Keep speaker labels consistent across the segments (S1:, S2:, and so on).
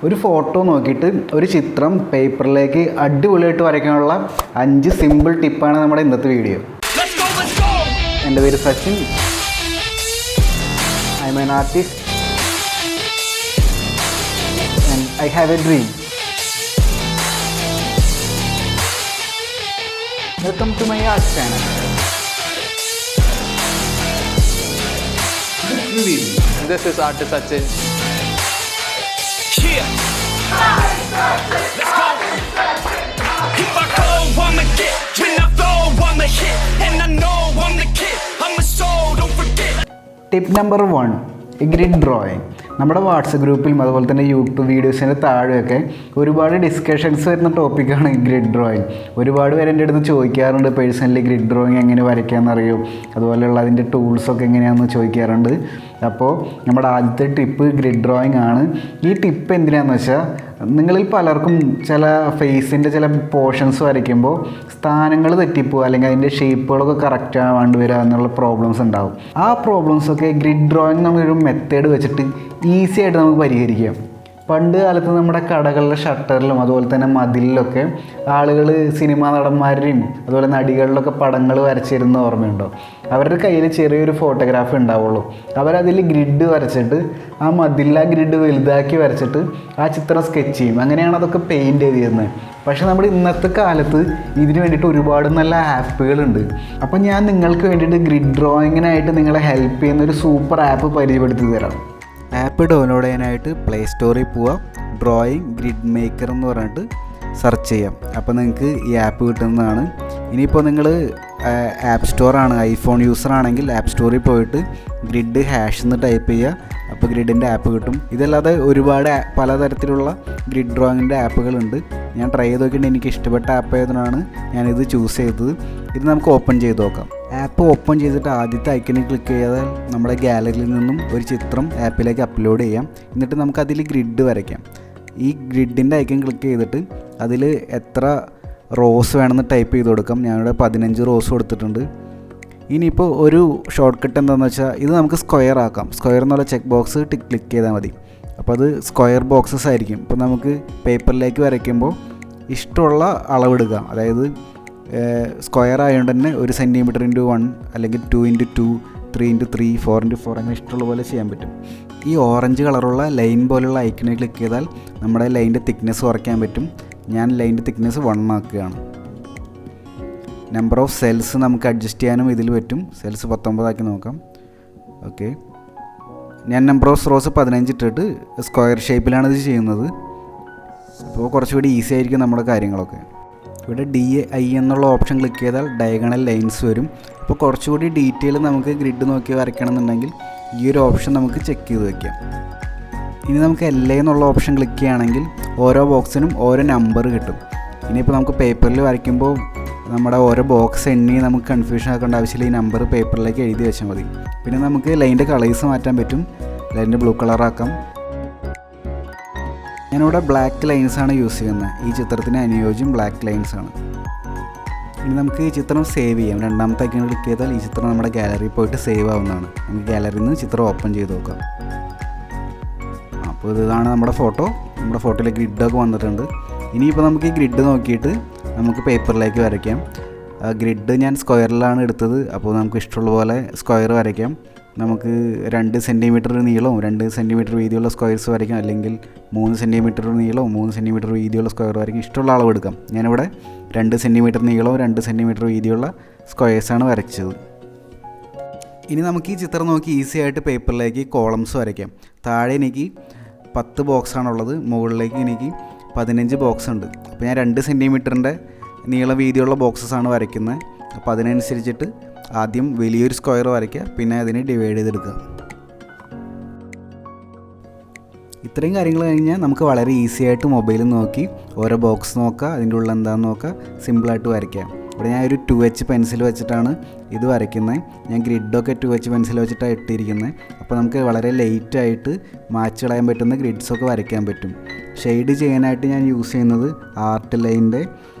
S1: ഒരു ഫോട്ടോ നോക്കിയിട്ട് ഒരു ചിത്രം പേപ്പറിലേക്ക് അടിപൊളിയായിട്ട് വരയ്ക്കാനുള്ള 5 സിമ്പിൾ ടിപ്പാണ് നമ്മുടെ ഇന്നത്തെ വീഡിയോ. എൻ്റെ പേര് Sachin. I'm an artist and I have a dream. Welcome to my art channel.
S2: This is artist Sachin. Yeah. Let's go. If I go, I'ma get. When I flow, I'ma hit. And I know I'm the kid. I'm a soul, don't forget.
S1: Tip number 1, grid drawing. നമ്മുടെ WhatsApp ഗ്രൂപ്പിലും അതുപോലെ തന്നെ YouTube വീഡിയോസിൻ്റെ താഴെയൊക്കെ ഒരുപാട് discussions വരുന്ന ടോപ്പിക്കാണ് grid drawing. ഒരുപാട് പേര് എൻ്റെ അടുത്ത് ചോദിക്കാറുണ്ട് പേഴ്സണലി ഗ്രിഡ് ഡ്രോയിങ് എങ്ങനെ വരയ്ക്കാമെന്നറിയോ, അതുപോലെയുള്ള അതിൻ്റെ ടൂൾസൊക്കെ എങ്ങനെയാണെന്ന് ചോദിക്കാറുണ്ട്. അപ്പോൾ നമ്മുടെ ആദ്യത്തെ ടിപ്പ് ഗ്രിഡ് ഡ്രോയിങ് ആണ്. ഈ ടിപ്പ് എന്തിനാണെന്ന് വെച്ചാൽ നിങ്ങളിൽ പലർക്കും ചില ഫേസിൻ്റെ ചില പോർഷൻസ് വരയ്ക്കുമ്പോൾ സ്ഥാനങ്ങൾ തെറ്റിപ്പോവുക അല്ലെങ്കിൽ അതിൻ്റെ ഷേപ്പുകളൊക്കെ കറക്റ്റ് ആവാണ്ട് വരിക എന്നുള്ള പ്രോബ്ലംസ് ഉണ്ടാവും. ആ പ്രോബ്ലംസൊക്കെ ഗ്രിഡ് ഡ്രോയിങ് എന്നൊരു മെത്തേഡ് വെച്ചിട്ട് ഈസി ആയിട്ട് നമുക്ക് പരിഹരിക്കാം. പണ്ട് കാലത്ത് നമ്മുടെ കടകളിലെ ഷട്ടറിലും അതുപോലെ തന്നെ മതിലിലൊക്കെ ആളുകൾ സിനിമാ നടന്മാരുടെയും അതുപോലെ നടികളിലൊക്കെ പടങ്ങൾ വരച്ചിരുന്ന ഓർമ്മയുണ്ടോ? അവരുടെ കയ്യിൽ ചെറിയൊരു ഫോട്ടോഗ്രാഫ് ഉണ്ടാവുള്ളൂ. അവരതിൽ ഗ്രിഡ് വരച്ചിട്ട് ആ മതിലിൽ ആ ഗ്രിഡ് വലുതാക്കി വരച്ചിട്ട് ആ ചിത്രം സ്കെച്ച് ചെയ്യും. അങ്ങനെയാണ് അതൊക്കെ പെയിൻറ്റ് ചെയ്തിരുന്നത്. പക്ഷേ നമ്മുടെ ഇന്നത്തെ കാലത്ത് ഇതിന് വേണ്ടിയിട്ട് ഒരുപാട് നല്ല ആപ്പുകളുണ്ട്. അപ്പം ഞാൻ നിങ്ങൾക്ക് വേണ്ടിയിട്ട് ഗ്രിഡ് ഡ്രോയിങ്ങിനായിട്ട് നിങ്ങളെ ഹെൽപ്പ് ചെയ്യുന്ന ഒരു സൂപ്പർ ആപ്പ് പരിചയപ്പെടുത്തി തരാം. ആപ്പ് ഡൗൺലോഡ് ചെയ്യാനായിട്ട് പ്ലേ സ്റ്റോറിൽ പോവുക, ഡ്രോയിങ് ഗ്രിഡ് മേക്കർ എന്ന് പറഞ്ഞിട്ട് സെർച്ച് ചെയ്യാം. അപ്പോൾ നിങ്ങൾക്ക് ഈ ആപ്പ് കിട്ടുന്നതാണ്. ഇനിയിപ്പോൾ നിങ്ങൾ ആപ്പ് സ്റ്റോറാണ് ഐഫോൺ യൂസർ ആണെങ്കിൽ ആപ്പ് സ്റ്റോറിൽ പോയിട്ട് ഗ്രിഡ് ഹാഷ് എന്ന് ടൈപ്പ് ചെയ്യുക. അപ്പോൾ ഗ്രിഡിൻ്റെ ആപ്പ് കിട്ടും. ഇതല്ലാതെ ഒരുപാട് പലതരത്തിലുള്ള ഗ്രിഡ് ഡ്രോയിങ്ങിൻ്റെ ആപ്പുകളുണ്ട്. ഞാൻ ട്രൈ ചെയ്ത് നോക്കിയിട്ട് എനിക്ക് ഇഷ്ടപ്പെട്ട ആപ്പ് ആയതുകൊണ്ടാണ് ഞാനിത് ചൂസ് ചെയ്തത്. ഇത് നമുക്ക് ഓപ്പൺ ചെയ്ത് നോക്കാം. ആപ്പ് ഓപ്പൺ ചെയ്തിട്ട് ആദ്യത്തെ ഐക്കണിൽ ക്ലിക്ക് ചെയ്താൽ നമ്മുടെ ഗാലറിയിൽ നിന്നും ഒരു ചിത്രം ആപ്പിലേക്ക് അപ്ലോഡ് ചെയ്യാം. എന്നിട്ട് നമുക്കതിൽ ഗ്രിഡ് വരയ്ക്കാം. ഈ ഗ്രിഡിൻ്റെ ഐക്കൺ ക്ലിക്ക് ചെയ്തിട്ട് അതിൽ എത്ര റോസ് വേണമെന്ന് ടൈപ്പ് ചെയ്ത് കൊടുക്കാം. ഞാനിവിടെ 15 റോസ് കൊടുത്തിട്ടുണ്ട്. ഇനിയിപ്പോൾ ഒരു ഷോർട്ട് കട്ട് എന്താണെന്ന് വെച്ചാൽ ഇത് നമുക്ക് സ്ക്വയർ ആക്കാം. സ്ക്വയർ എന്നുള്ള ചെക്ക് ബോക്സ് ക്ലിക്ക് ചെയ്താൽ മതി. അപ്പോൾ അത് സ്ക്വയർ ബോക്സസ് ആയിരിക്കും. ഇപ്പോൾ നമുക്ക് പേപ്പറിലേക്ക് വരയ്ക്കുമ്പോൾ ഇഷ്ടമുള്ള അളവെടുക്കുക. അതായത് സ്ക്വയർ ആയതുകൊണ്ട് തന്നെ 1 സെൻറ്റിമീറ്റർ × 1 അല്ലെങ്കിൽ 2 × 2, 3 × 3, 4 × 4 അങ്ങനെ ഇഷ്ടമുള്ള പോലെ ചെയ്യാൻ പറ്റും. ഈ ഓറഞ്ച് കളറുള്ള ലൈൻ പോലുള്ള ഐക്കണിൽ ക്ലിക്ക് ചെയ്താൽ നമ്മുടെ ലൈനിൻ്റെ തിക്നെസ് കുറയ്ക്കാൻ പറ്റും. ഞാൻ ലൈനിൻ്റെ തിക്നെസ് 1 ആക്കുകയാണ്. നമ്പർ ഓഫ് സെൽസ് നമുക്ക് അഡ്ജസ്റ്റ് ചെയ്യാനും ഇതിൽ പറ്റും. സെൽസ് 19 ആക്കി നോക്കാം. ഓക്കെ, ഞാൻ നമ്പർ ഓഫ് റോസ് 15 ഇട്ടിട്ട് സ്ക്വയർ ഷേപ്പിലാണ് ഇത് ചെയ്യുന്നത്. അപ്പോൾ കുറച്ചുകൂടി ഈസി ആയിരിക്കും നമ്മുടെ കാര്യങ്ങളൊക്കെ. ഇവിടെ DI എന്നുള്ള ഓപ്ഷൻ ക്ലിക്ക് ചെയ്താൽ ഡയഗണൽ ലൈൻസ് വരും. അപ്പോൾ കുറച്ചുകൂടി ഡീറ്റെയിൽ നമുക്ക് ഗ്രിഡ് നോക്കി വരയ്ക്കണമെന്നുണ്ടെങ്കിൽ ഈ ഒരു ഓപ്ഷൻ നമുക്ക് ചെക്ക് ചെയ്ത് വയ്ക്കാം. ഇനി നമുക്ക് LA എന്നുള്ള ഓപ്ഷൻ ക്ലിക്ക് ചെയ്യുകയാണെങ്കിൽ ഓരോ ബോക്സിനും ഓരോ നമ്പർ കിട്ടും. ഇനിയിപ്പോൾ നമുക്ക് പേപ്പറിൽ വരയ്ക്കുമ്പോൾ നമ്മുടെ ഓരോ ബോക്സ് എണ്ണി നമുക്ക് കൺഫ്യൂഷൻ ആക്കേണ്ട ആവശ്യമില്ല. ഈ നമ്പർ പേപ്പറിലേക്ക് എഴുതി വെച്ചാൽ മതി. പിന്നെ നമുക്ക് ലൈനിൻ്റെ കളേഴ്സ് മാറ്റാൻ പറ്റും. ലൈനിൻ്റെ ബ്ലൂ കളറാക്കാം. ഞാനിവിടെ ബ്ലാക്ക് ലൈൻസാണ് യൂസ് ചെയ്യുന്നത്. ഈ ചിത്രത്തിന് അനുയോജ്യം ബ്ലാക്ക് ലൈൻസാണ്. ഇനി നമുക്ക് ഈ ചിത്രം സേവ് ചെയ്യാം. രണ്ടാമത്തെ ഐക്കൺ ക്ലിക്ക് ചെയ്താൽ ഈ ചിത്രം നമ്മുടെ ഗാലറിയിൽ പോയിട്ട് സേവ് ആവുന്നതാണ്. നമുക്ക് ഗാലറിയിൽ നിന്ന് ചിത്രം ഓപ്പൺ ചെയ്ത് നോക്കാം. അപ്പോൾ ഇതാണ് നമ്മുടെ ഫോട്ടോ. നമ്മുടെ ഫോട്ടോയിലേക്ക് ഗ്രിഡൊക്കെ വന്നിട്ടുണ്ട്. ഇനിയിപ്പോൾ നമുക്ക് ഈ ഗ്രിഡ് നോക്കിയിട്ട് നമുക്ക് പേപ്പറിലേക്ക് വരയ്ക്കാം. ഗ്രിഡ് ഞാൻ സ്ക്വയറിലാണ് എടുത്തത്. അപ്പോൾ നമുക്ക് ഇഷ്ടമുള്ള പോലെ സ്ക്വയർ വരയ്ക്കാം. നമുക്ക് 2 സെൻറ്റിമീറ്റർ നീളവും 2 സെൻറ്റിമീറ്റർ വീതിയുള്ള സ്ക്വയർസ് വരയ്ക്കാം. അല്ലെങ്കിൽ 3 സെൻറ്റിമീറ്റർ നീളവും 3 സെൻറ്റിമീറ്റർ വീതിയുള്ള സ്ക്വയർ വരയ്ക്കാം. ഇഷ്ടമുള്ള അളവ് എടുക്കാം. ഞാനിവിടെ 2 സെൻറ്റിമീറ്റർ നീളവും 2 സെൻറ്റിമീറ്റർ വീതിയുള്ള സ്ക്വയേഴ്സാണ് വരച്ചത്. ഇനി നമുക്ക് ഈ ചിത്രം നോക്കി ഈസി ആയിട്ട് പേപ്പറിലേക്ക് കോളംസ് വരയ്ക്കാം. താഴെ എനിക്ക് 10 ബോക്സാണുള്ളത്. മുകളിലേക്ക് എനിക്ക് 15 ബോക്സ് ഉണ്ട്. അപ്പോൾ ഞാൻ 2 സെൻറ്റിമീറ്ററിൻ്റെ നീളം വീതിയുള്ള ബോക്സസാണ് വരയ്ക്കുന്നത്. അപ്പോൾ അതിനനുസരിച്ചിട്ട് ആദ്യം വലിയൊരു സ്ക്വയർ വരയ്ക്കുക, പിന്നെ അതിനെ ഡിവൈഡ് ചെയ്തെടുക്കുക. ഇത്രയും കാര്യങ്ങൾ കഴിഞ്ഞാൽ നമുക്ക് വളരെ ഈസി ആയിട്ട് മൊബൈലിൽ നോക്കി ഓരോ ബോക്സ് നോക്കുക, അതിൻ്റെ ഉള്ളിൽ എന്താണെന്ന് നോക്കുക, സിമ്പിളായിട്ട് വരയ്ക്കാം. ഇവിടെ ഞാൻ ഒരു 2H പെൻസിൽ വെച്ചിട്ടാണ് ഇത് വരയ്ക്കുന്നത്. ഞാൻ ഗ്രിഡൊക്കെ 2H പെൻസിൽ വെച്ചിട്ടാണ് ഇട്ടിരിക്കുന്നത്. അപ്പോൾ നമുക്ക് വളരെ ലൈറ്റായിട്ട് മാച്ച് കളയാൻ പറ്റുന്ന ഗ്രിഡ്സൊക്കെ വരയ്ക്കാൻ പറ്റും. ഷെയ്ഡ് ചെയ്യാനായിട്ട് ഞാൻ യൂസ് ചെയ്യുന്നത് ആർട്ട് ലൈനിൻ്റെ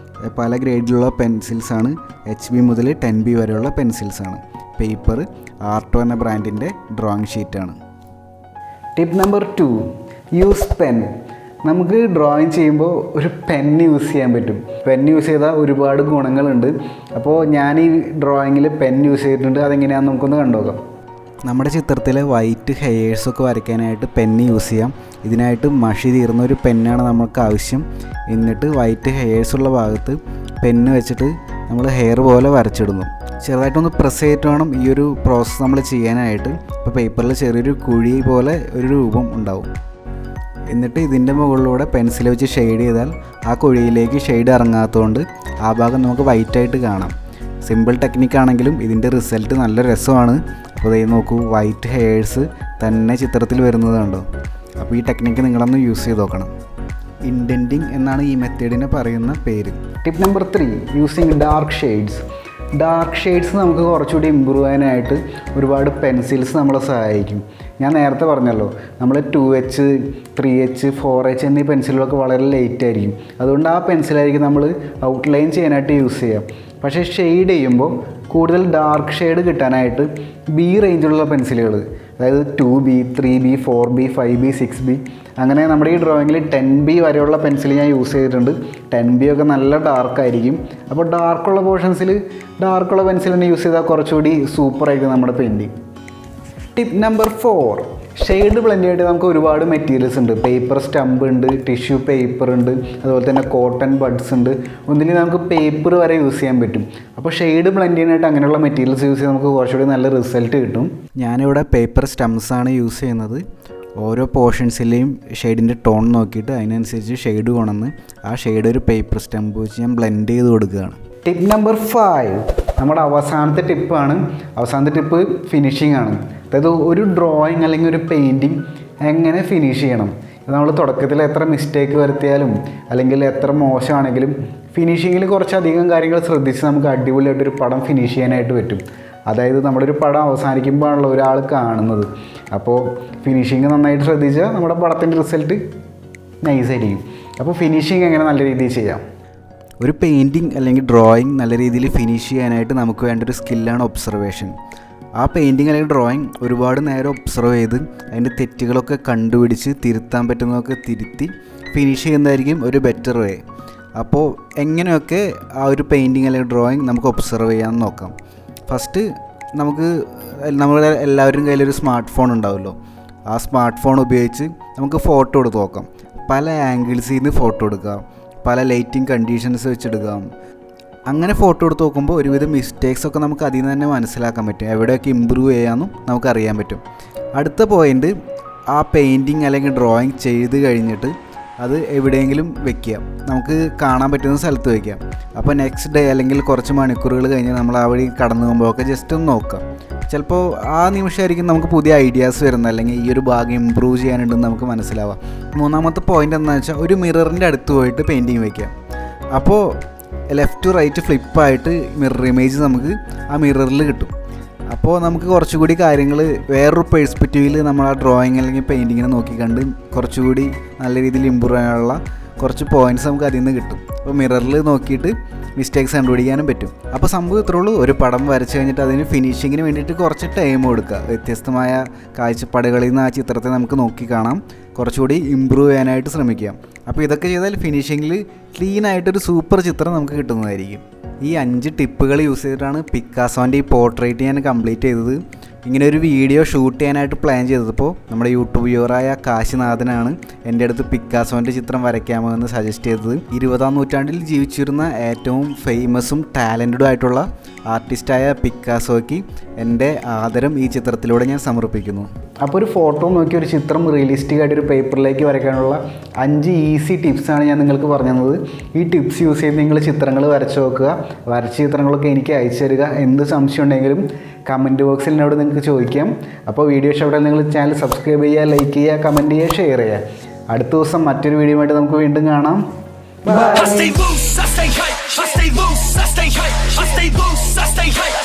S1: പല ഗ്രേഡിലുള്ള പെൻസിൽസാണ്. HB മുതൽ 10B വരെയുള്ള പെൻസിൽസാണ്. പേപ്പർ ആർട്ടോ എന്ന ബ്രാൻഡിൻ്റെ ഡ്രോയിങ് ഷീറ്റാണ്. Tip number 2, use pen. നമുക്ക് ഡ്രോയിങ് ചെയ്യുമ്പോൾ ഒരു പെന്ന് യൂസ് ചെയ്യാൻ പറ്റും. പെന്ന് യൂസ് ചെയ്താൽ ഒരുപാട് ഗുണങ്ങളുണ്ട്. അപ്പോൾ ഞാൻ ഈ ഡ്രോയിങ്ങിൽ പെന്ന് യൂസ് ചെയ്തിട്ടുണ്ട്. അതെങ്ങനെയാണെന്ന് നമുക്കൊന്ന് കണ്ടുനോക്കാം. നമ്മുടെ ചിത്രത്തിലെ വൈറ്റ് ഹെയേഴ്സൊക്കെ വരയ്ക്കാനായിട്ട് പെന്ന് യൂസ് ചെയ്യാം. ഇതിനായിട്ട് മഷി തീർന്ന ഒരു പെന്നാണ് നമുക്ക് ആവശ്യം. എന്നിട്ട് വൈറ്റ് ഹെയേഴ്സുള്ള ഭാഗത്ത് പെന്ന് വെച്ചിട്ട് നമ്മൾ ഹെയർ പോലെ വരച്ചിടുന്നു. ചെറുതായിട്ടൊന്ന് പ്രസ് ചെയ്തിട്ട് വേണം ഈ ഒരു പ്രോസസ്സ് നമ്മൾ ചെയ്യാനായിട്ട്. ഇപ്പോൾ പേപ്പറിൽ ചെറിയൊരു കുഴി പോലെ ഒരു രൂപം ഉണ്ടാവും. എന്നിട്ട് ഇതിൻ്റെ മുകളിലൂടെ പെൻസിൽ വെച്ച് ഷെയ്ഡ് ചെയ്താൽ ആ കുഴിയിലേക്ക് ഷെയ്ഡ് ഇറങ്ങാത്തതുകൊണ്ട് ആ ഭാഗം നമുക്ക് വൈറ്റായിട്ട് കാണാം. സിമ്പിൾ ടെക്നിക്കാണെങ്കിലും ഇതിൻ്റെ റിസൾട്ട് നല്ല രസമാണ്. അപ്പോൾ ഇത് നോക്കൂ, വൈറ്റ് ഹെയേഴ്സ് തന്നെ ചിത്രത്തിൽ വരുന്നത് കണ്ടോ. അപ്പോൾ ഈ ടെക്നിക്ക് നിങ്ങളൊന്ന് യൂസ് ചെയ്ത് നോക്കണം. ഇൻഡൻറ്റിങ് എന്നാണ് ഈ മെത്തേഡിനെ പറയുന്ന പേര്. Tip number 3, using dark shades. Dark shades നമുക്ക് കുറച്ചുകൂടി ഇമ്പ്രൂവ് ചെയ്യാനായിട്ട് ഒരുപാട് പെൻസിൽസ് നമ്മളെ സഹായിക്കും. ഞാൻ നേരത്തെ പറഞ്ഞല്ലോ, നമ്മൾ 2H, 3H, 4H എന്നീ പെൻസിലുകളൊക്കെ വളരെ ലേറ്റ് ആയിരിക്കും. അതുകൊണ്ട് ആ പെൻസിലായിരിക്കും നമ്മൾ ഔട്ട്ലൈൻ ചെയ്യാനായിട്ട് യൂസ് ചെയ്യാം. പക്ഷേ ഷെയ്ഡ് ചെയ്യുമ്പോൾ കൂടുതൽ ഡാർക്ക് ഷെയ്ഡ് കിട്ടാനായിട്ട് B റേഞ്ചിലുള്ള പെൻസിലുകൾ, അതായത് 2B, 3B, 4B, 5B, 6B, അങ്ങനെ നമ്മുടെ ഈ ഡ്രോയിങ്ങിൽ 10B വരെയുള്ള പെൻസിൽ ഞാൻ യൂസ് ചെയ്തിട്ടുണ്ട്. 10B ഒക്കെ നല്ല ഡാർക്കായിരിക്കും. അപ്പോൾ ഡാർക്കുള്ള പോർഷൻസിൽ ഡാർക്കുള്ള പെൻസിൽ തന്നെ യൂസ് ചെയ്താൽ കുറച്ചുകൂടി സൂപ്പറായിരിക്കും നമ്മുടെ painting. Tip number 4, shade blend ആയിട്ട് നമുക്ക് ഒരുപാട് മെറ്റീരിയൽസ് ഉണ്ട്. പേപ്പർ സ്റ്റമ്പ് ഉണ്ട്, ടിഷ്യൂ പേപ്പർ ഉണ്ട്, അതുപോലെ തന്നെ കോട്ടൺ ബഡ്സ് ഉണ്ട്. ഒന്നിൽ നമുക്ക് പേപ്പർ വരെ യൂസ് ചെയ്യാൻ പറ്റും. അപ്പോൾ ഷെയ്ഡ് ബ്ലെൻഡ് ചെയ്യാനായിട്ട് അങ്ങനെയുള്ള മെറ്റീരിയൽസ് യൂസ് ചെയ്ത് നമുക്ക് കുറച്ചുകൂടി നല്ല റിസൾട്ട് കിട്ടും. ഞാനിവിടെ പേപ്പർ സ്റ്റംപ്സാണ് യൂസ് ചെയ്യുന്നത്. ഓരോ പോർഷൻസിലെയും ഷെയ്ഡിൻ്റെ ടോൺ നോക്കിയിട്ട് അതിനനുസരിച്ച് ഷെയ്ഡ് കൊണ്ടുവന്ന് ആ ഷെയ്ഡ് ഒരു പേപ്പർ സ്റ്റമ്പ് വെച്ച് ഞാൻ ബ്ലെൻഡ് ചെയ്ത് കൊടുക്കുകയാണ്. ടിപ്പ് നമ്പർ 5, നമ്മുടെ അവസാനത്തെ ടിപ്പാണ്. അവസാനത്തെ ടിപ്പ് ഫിനിഷിംഗ് ആണ്. അതായത് ഒരു ഡ്രോയിങ് അല്ലെങ്കിൽ ഒരു പെയിൻറ്റിങ് എങ്ങനെ ഫിനിഷ് ചെയ്യണം. നമ്മൾ തുടക്കത്തിൽ എത്ര മിസ്റ്റേക്ക് വരുത്തിയാലും അല്ലെങ്കിൽ എത്ര മോശമാണെങ്കിലും ഫിനിഷിങ്ങിൽ കുറച്ചധികം കാര്യങ്ങൾ ശ്രദ്ധിച്ച് നമുക്ക് അടിപൊളിയായിട്ടൊരു പടം ഫിനിഷ് ചെയ്യാനായിട്ട് പറ്റും. അതായത് നമ്മുടെ ഒരു പടം അവസാനിക്കുമ്പോഴാണല്ലോ ഒരാൾ കാണുന്നത്. അപ്പോൾ ഫിനിഷിങ് നന്നായിട്ട് ശ്രദ്ധിച്ചാൽ നമ്മുടെ പടത്തിൻ്റെ റിസൾട്ട് നൈസായിരിക്കും. അപ്പോൾ ഫിനിഷിങ് എങ്ങനെ നല്ല രീതിയിൽ ചെയ്യാം. ഒരു പെയിൻറ്റിങ് അല്ലെങ്കിൽ ഡ്രോയിങ് നല്ല രീതിയിൽ ഫിനിഷ് ചെയ്യാനായിട്ട് നമുക്ക് വേണ്ട ഒരു സ്കില്ലാണ് ഒബ്സർവേഷൻ. ആ പെയിൻറ്റിങ് അല്ലെങ്കിൽ ഡ്രോയിങ് ഒരുപാട് നേരം ഒബ്സർവ് ചെയ്ത് അതിൻ്റെ തെറ്റുകളൊക്കെ കണ്ടുപിടിച്ച് തിരുത്താൻ പറ്റുന്നതൊക്കെ തിരുത്തി ഫിനിഷ് ചെയ്യുന്നതായിരിക്കും ഒരു ബെറ്റർ വേ. അപ്പോൾ എങ്ങനെയൊക്കെ ആ ഒരു പെയിൻറ്റിങ് അല്ലെങ്കിൽ ഡ്രോയിങ് നമുക്ക് ഒബ്സർവ് ചെയ്യാമെന്ന് നോക്കാം. ഫസ്റ്റ് നമ്മുടെ എല്ലാവരുടെയും കയ്യിലൊരു സ്മാർട്ട് ഫോൺ ഉണ്ടാവുമല്ലോ. ആ സ്മാർട്ട് ഫോൺ ഉപയോഗിച്ച് നമുക്ക് ഫോട്ടോ എടുത്ത് നോക്കാം. പല ആംഗിൾസിൽ നിന്ന് ഫോട്ടോ എടുക്കാം, പല ലൈറ്റിംഗ് കണ്ടീഷൻസ് വെച്ചെടുക്കാം. അങ്ങനെ ഫോട്ടോ എടുത്ത് നോക്കുമ്പോൾ ഒരുവിധം മിസ്റ്റേക്സൊക്കെ നമുക്ക് അതിൽ നിന്ന് തന്നെ മനസ്സിലാക്കാൻ പറ്റും. എവിടെയൊക്കെ ഇമ്പ്രൂവ് ചെയ്യാമെന്നും നമുക്കറിയാൻ പറ്റും. അടുത്ത പോയിൻ്റ്, ആ പെയിൻറ്റിങ് അല്ലെങ്കിൽ ഡ്രോയിങ് ചെയ്ത് കഴിഞ്ഞിട്ട് അത് എവിടെയെങ്കിലും വയ്ക്കുക, നമുക്ക് കാണാൻ പറ്റുന്ന സ്ഥലത്ത് വയ്ക്കാം. അപ്പോൾ നെക്സ്റ്റ് ഡേ അല്ലെങ്കിൽ കുറച്ച് മണിക്കൂറുകൾ കഴിഞ്ഞ് നമ്മൾ ആ വഴി കടന്നു പോകുമ്പോഴൊക്കെ ജസ്റ്റ് ഒന്ന് നോക്കാം. ചിലപ്പോൾ ആ നിമിഷമായിരിക്കും നമുക്ക് പുതിയ ഐഡിയാസ് വരുന്നത്, അല്ലെങ്കിൽ ഈ ഒരു ഭാഗം ഇമ്പ്രൂവ് ചെയ്യാനുണ്ടെന്ന് നമുക്ക് മനസ്സിലാവാം. മൂന്നാമത്തെ പോയിൻ്റ് എന്താണെന്ന് വെച്ചാൽ ഒരു മിററിൻ്റെ അടുത്ത് പോയിട്ട് പെയിൻറ്റിങ് വയ്ക്കുക. അപ്പോൾ ലെഫ്റ്റ് ടു റൈറ്റ് ഫ്ലിപ്പായിട്ട് മിറർ ഇമേജ് നമുക്ക് ആ മിററിൽ കിട്ടും. അപ്പോൾ നമുക്ക് കുറച്ചുകൂടി കാര്യങ്ങൾ വേറൊരു പെർസ്പെക്റ്റീവിൽ നമ്മൾ ആ ഡ്രോയിങ് അല്ലെങ്കിൽ പെയിൻറ്റിങ്ങിനെ നോക്കിക്കണ്ട് കുറച്ചുകൂടി നല്ല രീതിയിൽ ഇമ്പ്രൂവ് ചെയ്യാനുള്ള കുറച്ച് പോയിൻറ്റ്സ് നമുക്ക് അതിൽ നിന്ന് കിട്ടും. അപ്പോൾ മിററിൽ നോക്കിയിട്ട് മിസ്റ്റേക്സ് കണ്ടുപിടിക്കാനും പറ്റും. അപ്പോൾ സംഭവം ഇത്രേ ഉള്ളൂ. ഒരു പടം വരച്ച് കഴിഞ്ഞിട്ട് അതിന് ഫിനിഷിങ്ങിന് വേണ്ടിയിട്ട് കുറച്ച് ടൈം കൊടുക്കുക. വ്യത്യസ്തമായ കാഴ്ചപ്പാടുകളിൽ നിന്ന് ആ ചിത്രത്തെ നമുക്ക് നോക്കി കാണാം, കുറച്ചുകൂടി ഇമ്പ്രൂവ് ചെയ്യാനായിട്ട് ശ്രമിക്കാം. അപ്പോൾ ഇതൊക്കെ ചെയ്താൽ ഫിനിഷിങ്ങിൽ ക്ലീനായിട്ടൊരു സൂപ്പർ ചിത്രം നമുക്ക് കിട്ടുന്നതായിരിക്കും. ഈ 5 ടിപ്പുകൾ യൂസ് ചെയ്തിട്ടാണ് പിക്കാസോൻ്റെ ഈ പോർട്രേറ്റ് ഞാൻ കംപ്ലീറ്റ് ചെയ്തത്. ഇങ്ങനെ ഒരു വീഡിയോ ഷൂട്ട് ചെയ്യാനായിട്ട് പ്ലാൻ ചെയ്തപ്പോൾ നമ്മുടെ യൂട്യൂബ് വ്യൂവറായ കാശിനാഥനാണ് എൻ്റെ അടുത്ത് പിക്കാസോൻ്റെ ചിത്രം വരയ്ക്കാമോ എന്ന് സജസ്റ്റ് ചെയ്തത്. 20-ാം നൂറ്റാണ്ടിൽ ജീവിച്ചിരുന്ന ഏറ്റവും ഫേമസും ടാലൻറ്റഡും ആയിട്ടുള്ള ആർട്ടിസ്റ്റായ പിക്കാസോയ്ക്ക് എൻ്റെ ആദരം ഈ ചിത്രത്തിലൂടെ ഞാൻ സമർപ്പിക്കുന്നു. അപ്പോൾ ഒരു ഫോട്ടോ നോക്കി ഒരു ചിത്രം റിയലിസ്റ്റിക് ആയിട്ട് ഒരു പേപ്പറിലേക്ക് വരയ്ക്കാനുള്ള 5 ഈസി ടിപ്സാണ് ഞാൻ നിങ്ങൾക്ക് പറഞ്ഞു തന്നത്. ഈ ടിപ്സ് യൂസ് ചെയ്ത് നിങ്ങൾ ചിത്രങ്ങൾ വരച്ച് നോക്കുക. വരച്ച ചിത്രങ്ങളൊക്കെ എനിക്ക് അയച്ചു തരിക. എന്ത് സംശയം ഉണ്ടെങ്കിലും കമൻറ്റ് ബോക്സിൽ എന്നോട് നിങ്ങൾക്ക് ചോദിക്കാം. അപ്പോൾ വീഡിയോ ഇഷ്ടപ്പെട്ടാൽ നിങ്ങൾ ചാനൽ സബ്സ്ക്രൈബ് ചെയ്യുക, ലൈക്ക് ചെയ്യുക, കമൻറ്റ് ചെയ്യുക, ഷെയർ ചെയ്യുക. അടുത്ത ദിവസം മറ്റൊരു വീഡിയോ ആയിട്ട് നമുക്ക് വീണ്ടും കാണാം.
S2: I stay loose, I stay hype. I stay loose, I stay hype. I stay loose, I stay hype.